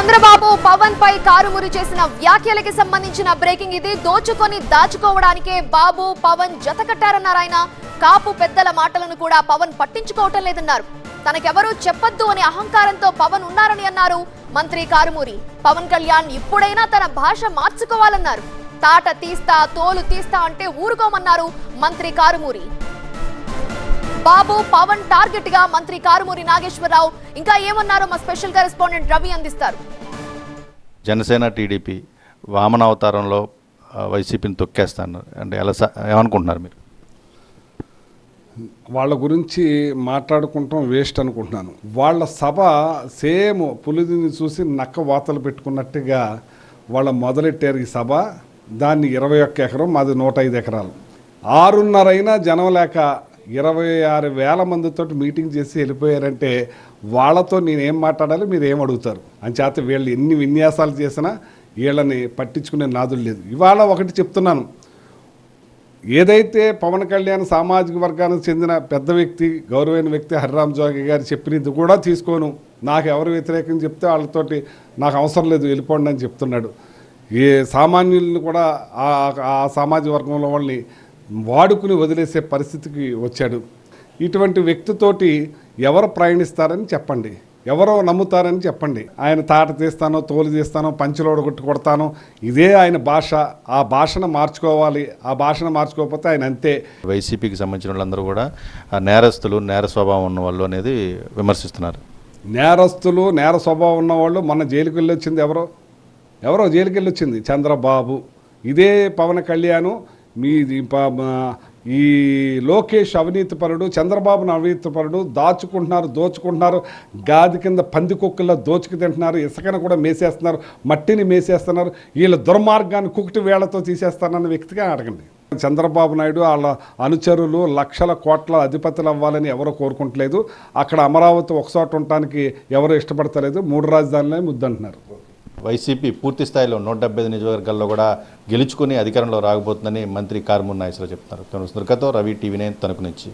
చంద్రబాబు పవన్ పై కారుమురి చేసిన వ్యాఖ్యలకి సంబంధించిన బ్రేకింగ్ ఇది. దోచుకొని దాచుకోవడానికే బాబు పవన్ జతకట్టారన్నారు ఆయన. కాపు పెద్దల మాటలను కూడా పవన్ పట్టించుకోవటం లేదన్నారు. తనకెవరూ చెప్పొద్దు అనే అహంకారంతో పవన్ ఉన్నారని అన్నారు మంత్రి కారుమూరి. పవన్ కళ్యాణ్ ఇప్పుడైనా తన భాష మార్చుకోవాలన్నారు. తాట తీస్తా తోలు తీస్తా అంటే ఊరుకోమన్నారు మంత్రి కారుమూరి. బాబు పవన్ టార్గెట్ గా మంత్రి కారుమూరి నాగేశ్వరరావు ఇంకా ఏమన్నారో మా స్పెషల్ కరెస్పాండెంట్ రవి అందిస్తారు. జనసేన టీడీపీ వామనావతారంలో వైసీపీని తొక్కేస్తాను అంటే ఎలా ఏమనుకుంటున్నారు మీరు? వాళ్ళ గురించి మాట్లాడుకుంటాం వేస్ట్ అనుకుంటున్నాను. వాళ్ళ సభ సేమ్ పులిదిని చూసి నక్క వాతలు పెట్టుకున్నట్టుగా వాళ్ళ మొదలెట్టారు ఈ సభ. దాన్ని 21 ఎకరం, మాది 105 ఎకరాలు. 6:30 అయినా జనం లేక 26,000 మందితో మీటింగ్ చేసి వెళ్ళిపోయారంటే వాళ్ళతో నేనేం మాట్లాడాలి, మీరు ఏం అడుగుతారు అని చేత వీళ్ళు ఎన్ని విన్యాసాలు చేసినా వీళ్ళని పట్టించుకునే నాదులు లేదు. ఇవాళ ఒకటి చెప్తున్నాను, ఏదైతే పవన్ కళ్యాణ్ సామాజిక వర్గానికి చెందిన పెద్ద వ్యక్తి, గౌరవైన వ్యక్తి హరిరామ్ జోగి గారు చెప్పినది కూడా తీసుకోను, నాకు ఎవరు వ్యతిరేకం చెప్తే వాళ్ళతోటి నాకు అవసరం లేదు వెళ్ళిపోండి అని చెప్తున్నాడు. ఏ సామాన్యులను కూడా ఆ సామాజిక వర్గంలో వాళ్ళని వాడుకుని వదిలేసే పరిస్థితికి వచ్చాడు. ఇటువంటి వ్యక్తితోటి ఎవరు ప్రయాణిస్తారని చెప్పండి, ఎవరో నమ్ముతారని చెప్పండి. ఆయన తాట తీస్తానో తోలు తీస్తానో పంచులోడు కొట్టి కొడతానో ఇదే ఆయన భాష. ఆ భాషను మార్చుకోవాలి, ఆ భాషను మార్చుకోకపోతే ఆయన అంతే. వైసీపీకి సంబంధించిన వాళ్ళందరూ కూడా నేరస్తులు, నేర స్వభావం ఉన్న వాళ్ళు అనేది విమర్శిస్తున్నారు. నేరస్తులు, నేర స్వభావం ఉన్నవాళ్ళు మొన్న జైలుకి వెళ్ళి వచ్చింది ఎవరో జైలుకి వెళ్ళి వచ్చింది చంద్రబాబు. ఇదే పవన్ కళ్యాణ్ ఈ లోకేష్ అవినీతిపరుడు, చంద్రబాబును అవినీతిపరుడు, దోచుకుంటున్నారు, గాది కింద పందికొక్కుల్లో దోచుకు తింటున్నారు, ఇసుకను కూడా మేసేస్తున్నారు, మట్టిని మేసేస్తున్నారు, వీళ్ళ దుర్మార్గాన్ని కుకటి వేళ్లతో తీసేస్తానన్న వ్యక్తిగా అడగండి. చంద్రబాబు నాయుడు వాళ్ళ అనుచరులు లక్షల కోట్ల అధిపతులు అవ్వాలని ఎవరో కోరుకుంటలేదు. అక్కడ అమరావతి ఒకచోట ఉండటానికి ఎవరో ఇష్టపడతలేదు. 3 రాజధానులే ముద్దంటున్నారు. వైసీపీ పూర్తి స్థాయిలో 175 నియోజకవర్గాల్లో కూడా గెలుచుకుని అధికారంలో రాకపోతుందని మంత్రి కారుమూరి నాగేశ్వరరావు చెప్తున్నారు. రవి టీవీ 9 తణుకు నుంచి.